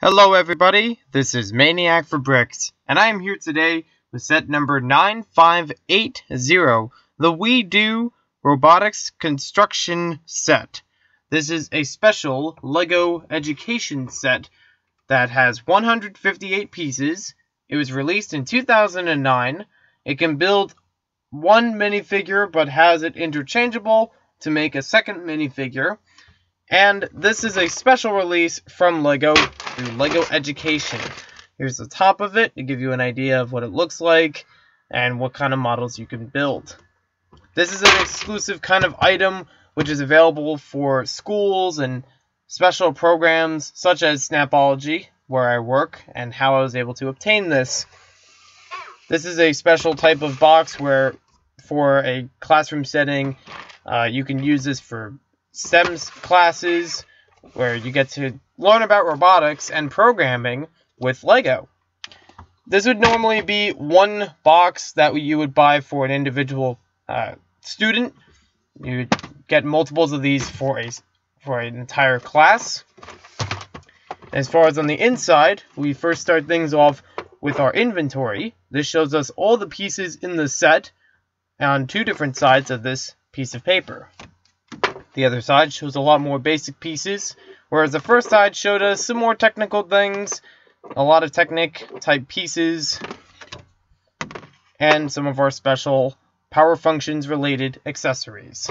Hello everybody, this is Maniac for Bricks, and I am here today with set number 9580, the We-Do Robotics Construction Set. This is a special LEGO education set that has 158 pieces. It was released in 2009. It can build one minifigure but has it interchangeable to make a second minifigure. And this is a special release from LEGO through LEGO Education. Here's the top of it to give you an idea of what it looks like and what kind of models you can build. This is an exclusive kind of item which is available for schools and special programs such as Snapology, where I work, and how I was able to obtain this. This is a special type of box where for a classroom setting you can use this for STEM classes where you get to learn about robotics and programming with LEGO. This would normally be one box that you would buy for an individual student. You get multiples of these for an entire class. As far as on the inside, we first start things off with our inventory. This shows us all the pieces in the set on two different sides of this piece of paper. The other side shows a lot more basic pieces, whereas the first side showed us some more technical things, a lot of Technic type pieces, and some of our special power functions related accessories.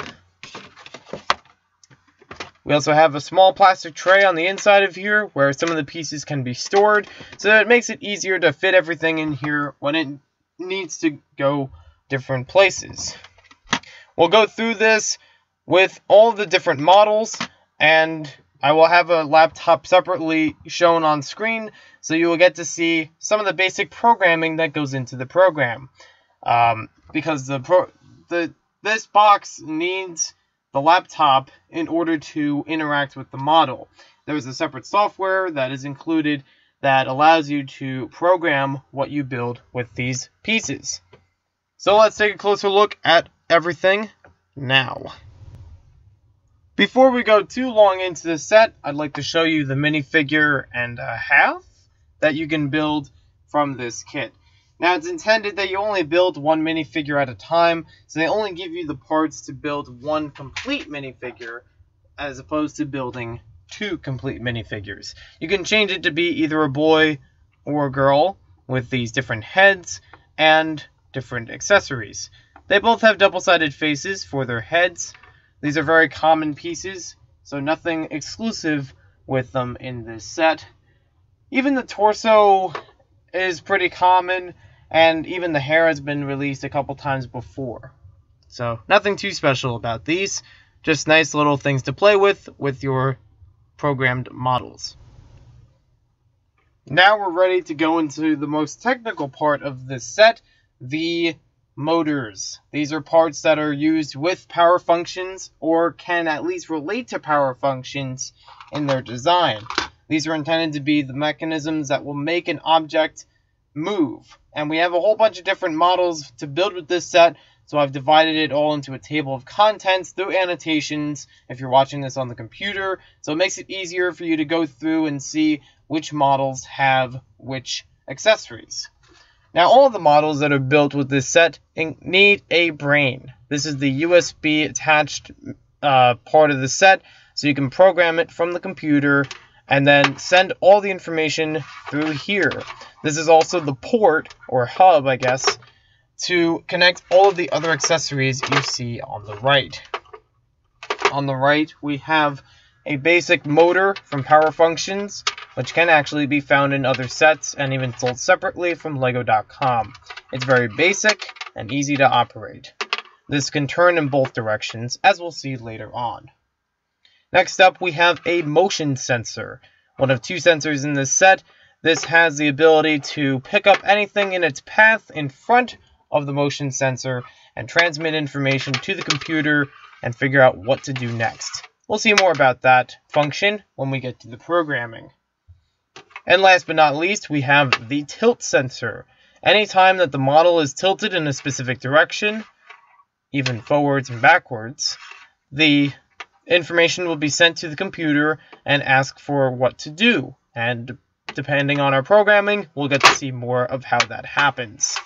We also have a small plastic tray on the inside of here where some of the pieces can be stored, so that it makes it easier to fit everything in here when it needs to go different places. We'll go through this with all the different models, and I will have a laptop separately shown on screen, so you will get to see some of the basic programming that goes into the program. Because this box needs the laptop in order to interact with the model. There is a separate software that is included that allows you to program what you build with these pieces. So let's take a closer look at everything now. Before we go too long into the set, I'd like to show you the minifigure and a half that you can build from this kit. Now, it's intended that you only build one minifigure at a time, so they only give you the parts to build one complete minifigure, as opposed to building two complete minifigures. You can change it to be either a boy or a girl with these different heads and different accessories. They both have double-sided faces for their heads. These are very common pieces, so nothing exclusive with them in this set. Even the torso is pretty common, and even the hair has been released a couple times before. So nothing too special about these, just nice little things to play with your programmed models. Now we're ready to go into the most technical part of this set, the motors. These are parts that are used with power functions or can at least relate to power functions in their design. These are intended to be the mechanisms that will make an object move. And we have a whole bunch of different models to build with this set, so I've divided it all into a table of contents through annotations if you're watching this on the computer, so it makes it easier for you to go through and see which models have which accessories. Now, all of the models that are built with this set need a brain. This is the USB attached part of the set, so you can program it from the computer and then send all the information through here. This is also the port, or hub, I guess, to connect all of the other accessories you see on the right. On the right, we have a basic motor from Power Functions, which can actually be found in other sets and even sold separately from Lego.com. It's very basic and easy to operate. This can turn in both directions, as we'll see later on. Next up, we have a motion sensor. One of two sensors in this set. This has the ability to pick up anything in its path in front of the motion sensor and transmit information to the computer and figure out what to do next. We'll see more about that function when we get to the programming. And last but not least, we have the tilt sensor. Anytime that the model is tilted in a specific direction, even forwards and backwards, the information will be sent to the computer and ask for what to do. And depending on our programming, we'll get to see more of how that happens.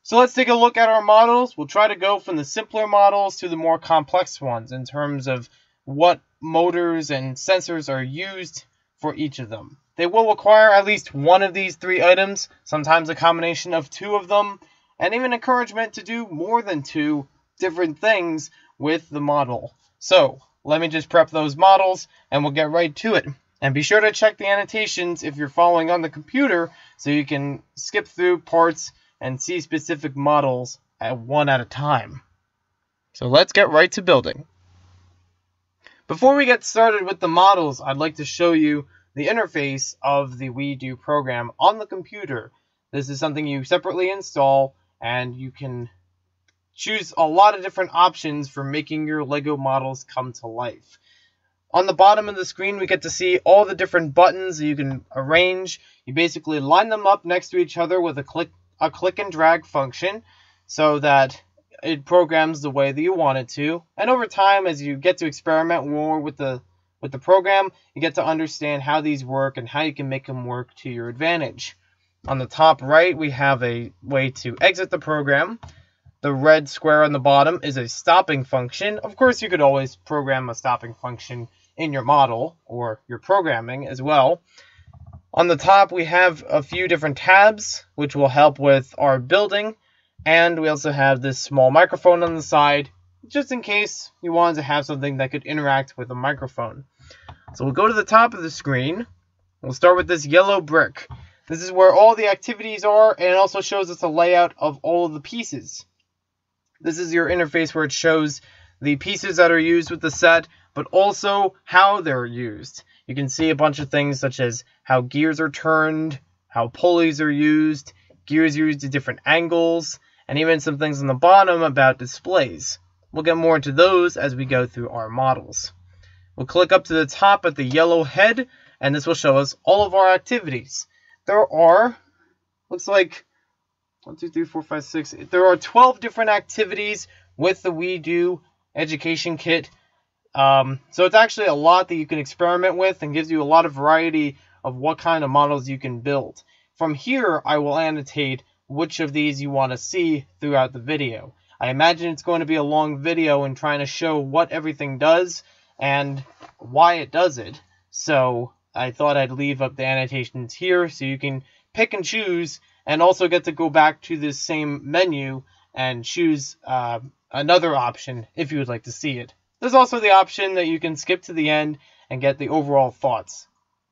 So let's take a look at our models. We'll try to go from the simpler models to the more complex ones in terms of what motors and sensors are used for each of them. They will require at least one of these 3 items, sometimes a combination of 2 of them, and even encouragement to do more than 2 different things with the model. So let me just prep those models and we'll get right to it. And be sure to check the annotations if you're following on the computer so you can skip through parts and see specific models one at a time. So let's get right to building. Before we get started with the models, I'd like to show you the interface of the We-Do program on the computer. This is something you separately install, and you can choose a lot of different options for making your Lego models come to life. On the bottom of the screen, we get to see all the different buttons that you can arrange. You basically line them up next to each other with a click and drag function so that it programs the way that you want it to. And over time, as you get to experiment more with the program, you get to understand how these work and how you can make them work to your advantage. On the top right, we have a way to exit the program. The red square on the bottom is a stopping function. Of course, you could always program a stopping function in your model or your programming as well. On the top, we have a few different tabs, which will help with our building. And we also have this small microphone on the side, just in case you wanted to have something that could interact with a microphone. So we'll go to the top of the screen. We'll start with this yellow brick. This is where all the activities are, and it also shows us a layout of all of the pieces. This is your interface where it shows the pieces that are used with the set, but also how they're used. You can see a bunch of things such as how gears are turned, how pulleys are used, gears used at different angles, and even some things on the bottom about displays. We'll get more into those as we go through our models. We'll click up to the top at the yellow head, and this will show us all of our activities. There are, looks like, 1, 2, 3, 4, 5, 6. There are 12 different activities with the We-Do Education Kit. So it's actually a lot that you can experiment with and gives you a lot of variety of what kind of models you can build. From here, I will annotate which of these you want to see throughout the video. I imagine it's going to be a long video in trying to show what everything does and why it does it. So I thought I'd leave up the annotations here so you can pick and choose, and also get to go back to this same menu and choose another option if you would like to see it. There's also the option that you can skip to the end and get the overall thoughts,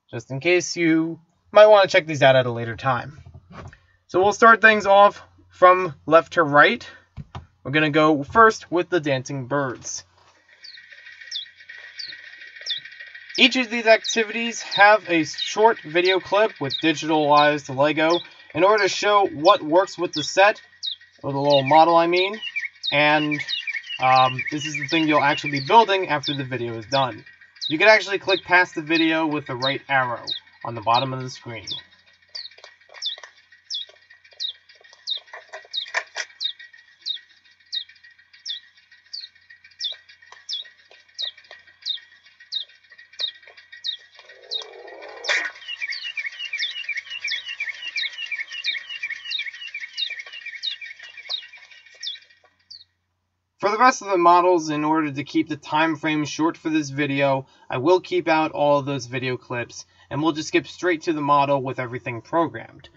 just in case you might want to check these out at a later time. So we'll start things off from left to right. We're going to go first with the dancing birds. Each of these activities have a short video clip with digitalized Lego in order to show what works with the set, or the little model I mean, and this is the thing you'll actually be building after the video is done. You can actually click past the video with the right arrow on the bottom of the screen. For the rest of the models, in order to keep the time frame short for this video, I will keep out all of those video clips, and we'll just skip straight to the model with everything programmed.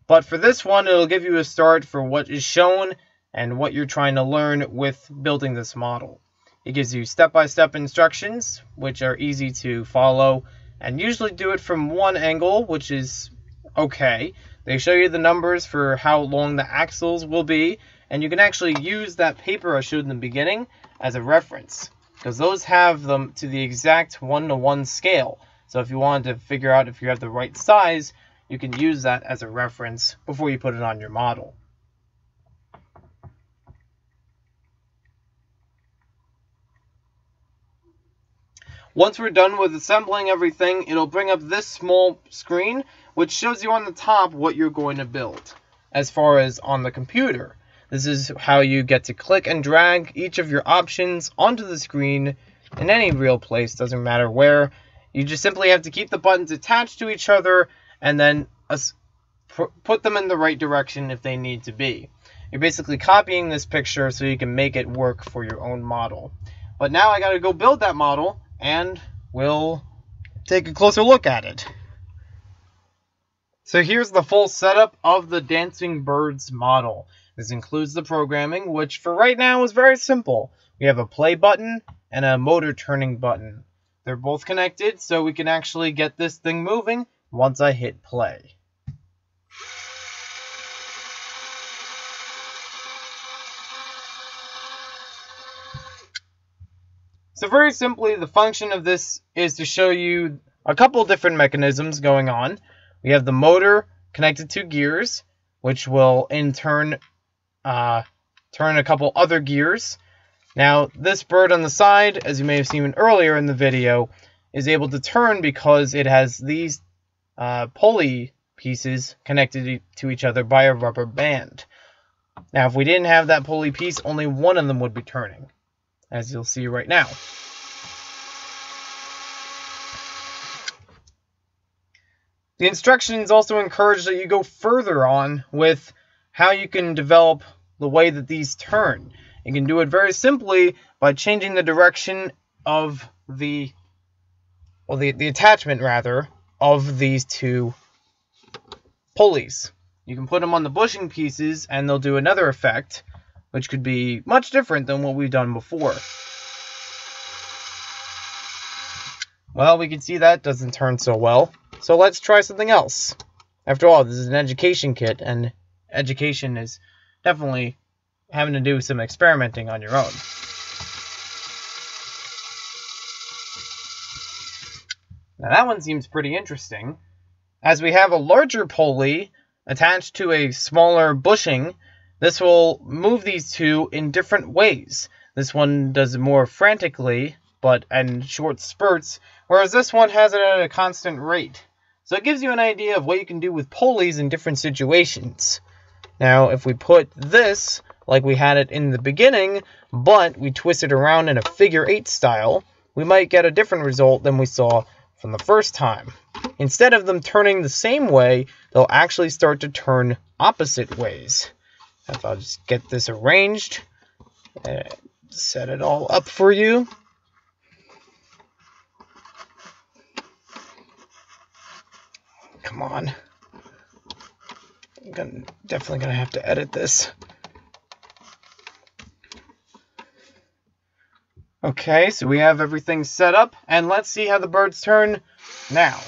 But for this one, it'll give you a start for what is shown and what you're trying to learn with building this model. It gives you step-by-step instructions, which are easy to follow, and usually do it from one angle, which is okay. They show you the numbers for how long the axles will be, and you can actually use that paper I showed in the beginning as a reference, because those have them to the exact 1-to-1 scale. So if you wanted to figure out if you have the right size, you can use that as a reference before you put it on your model. Once we're done with assembling everything, it'll bring up this small screen, which shows you on the top what you're going to build. As far as on the computer, this is how you get to click and drag each of your options onto the screen in any real place, doesn't matter where. You just simply have to keep the buttons attached to each other and then put them in the right direction if they need to be. You're basically copying this picture so you can make it work for your own model. But now I gotta go build that model, and we'll take a closer look at it. So here's the full setup of the Dancing Birds model. This includes the programming, which for right now is very simple. We have a play button and a motor turning button. They're both connected, so we can actually get this thing moving once I hit play. So very simply, the function of this is to show you a couple different mechanisms going on. We have the motor connected to gears, which will in turn turn a couple other gears. Now, this bird on the side, as you may have seen earlier in the video, is able to turn because it has these pulley pieces connected to each other by a rubber band. Now, if we didn't have that pulley piece, only one of them would be turning, as you'll see right now. The instructions also encourage that you go further on with how you can develop the way that these turn. You can do it very simply by changing the direction of the attachment rather of these two pulleys. You can put them on the bushing pieces and they'll do another effect, which could be much different than what we've done before. Well, we can see that doesn't turn so well, so let's try something else. After all, this is an education kit, and education is definitely having to do some experimenting on your own. Now that one seems pretty interesting. As we have a larger pulley attached to a smaller bushing, this will move these two in different ways. This one does it more frantically, but in short spurts, whereas this one has it at a constant rate. So it gives you an idea of what you can do with pulleys in different situations. Now, if we put this like we had it in the beginning, but we twist it around in a figure 8 style, we might get a different result than we saw from the first time. Instead of them turning the same way, they'll actually start to turn opposite ways. If I'll just get this arranged, and set it all up for you. Come on. I'm definitely going to have to edit this. Okay, so we have everything set up, and let's see how the birds turn now.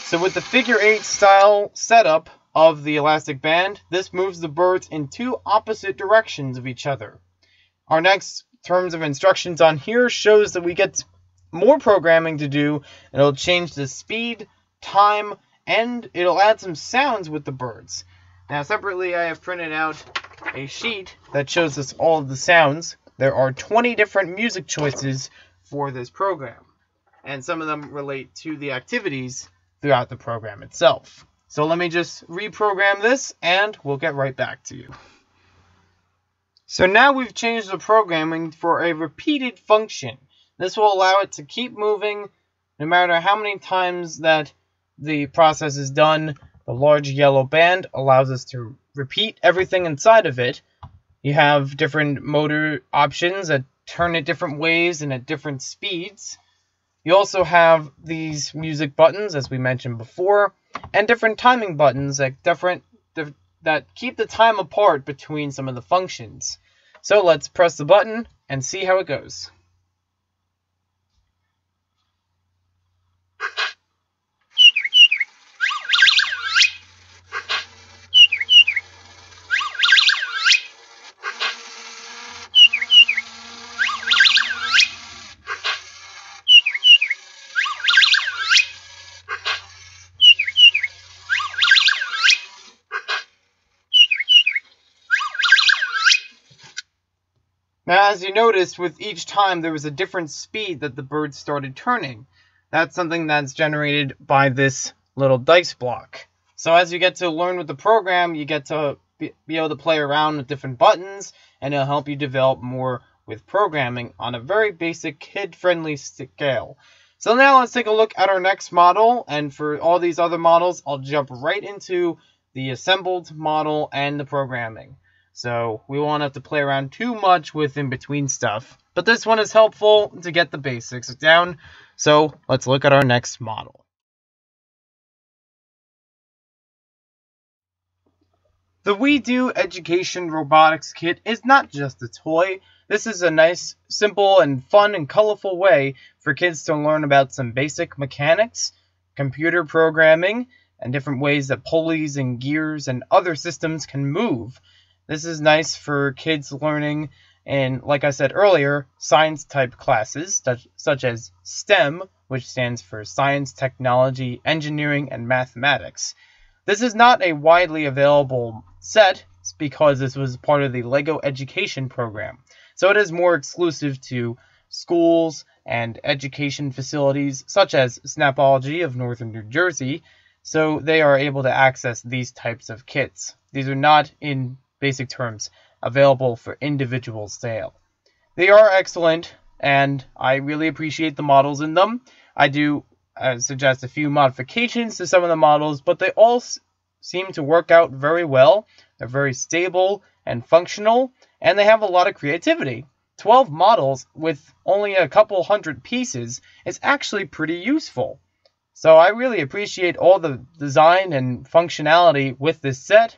So with the figure 8 style setup of the elastic band, this moves the birds in two opposite directions of each other. Our next terms of instructions on here shows that we get more programming to do, and it'll change the speed, time, and it'll add some sounds with the birds. Now separately, I have printed out a sheet that shows us all of the sounds. There are 20 different music choices for this program, and some of them relate to the activities throughout the program itself. So let me just reprogram this, and we'll get right back to you. So now we've changed the programming for a repeated function. This will allow it to keep moving no matter how many times that the process is done. The large yellow band allows us to repeat everything inside of it. You have different motor options that turn at different ways and at different speeds. You also have these music buttons, as we mentioned before, and different timing buttons that keep the time apart between some of the functions. So let's press the button and see how it goes. Now, as you noticed, with each time there was a different speed that the birds started turning. That's something that's generated by this little dice block. So as you get to learn with the program, you get to be able to play around with different buttons, and it'll help you develop more with programming on a very basic kid-friendly scale. So now let's take a look at our next model, and for all these other models, I'll jump right into the assembled model and the programming. So we won't have to play around too much with in-between stuff, but this one is helpful to get the basics down. So let's look at our next model. The We-Do Education Robotics Kit is not just a toy. This is a nice, simple, and fun and colorful way for kids to learn about some basic mechanics, computer programming, and different ways that pulleys and gears and other systems can move. This is nice for kids learning in, like I said earlier, science-type classes, such as STEM, which stands for Science, Technology, Engineering, and Mathematics. This is not a widely available set because this was part of the LEGO Education program, so it is more exclusive to schools and education facilities such as Snapology of Northern New Jersey, so they are able to access these types of kits. These are not, in basic terms, available for individual sale. They are excellent, and I really appreciate the models in them. I do suggest a few modifications to some of the models, but they all seem to work out very well. They're very stable and functional, and they have a lot of creativity. 12 models with only a couple hundred pieces is actually pretty useful. So I really appreciate all the design and functionality with this set.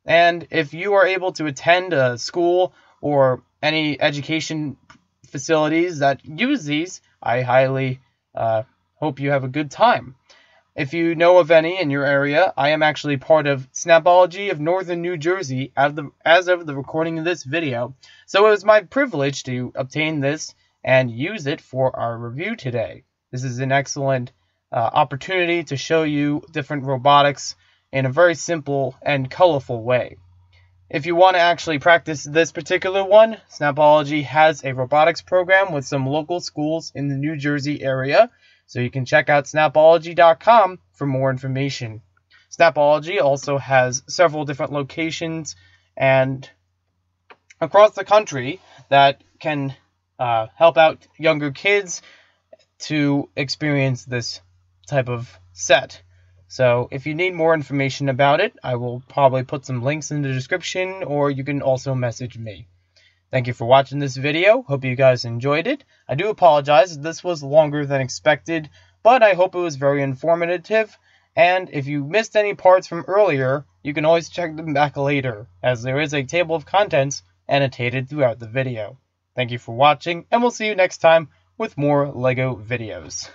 And if you are able to attend a school or any education facilities that use these, I highly hope you have a good time. If you know of any in your area, I am actually part of Snapology of Northern New Jersey as of the recording of this video. So it was my privilege to obtain this and use it for our review today. This is an excellent opportunity to show you different robotics in a very simple and colorful way. If you want to actually practice this particular one, Snapology has a robotics program with some local schools in the New Jersey area, so you can check out snapology.com for more information. Snapology also has several different locations and across the country that can help out younger kids to experience this type of set. So if you need more information about it, I will probably put some links in the description, or you can also message me. Thank you for watching this video. Hope you guys enjoyed it. I do apologize if this was longer than expected, but I hope it was very informative. And if you missed any parts from earlier, you can always check them back later, as there is a table of contents annotated throughout the video. Thank you for watching, and we'll see you next time with more LEGO videos.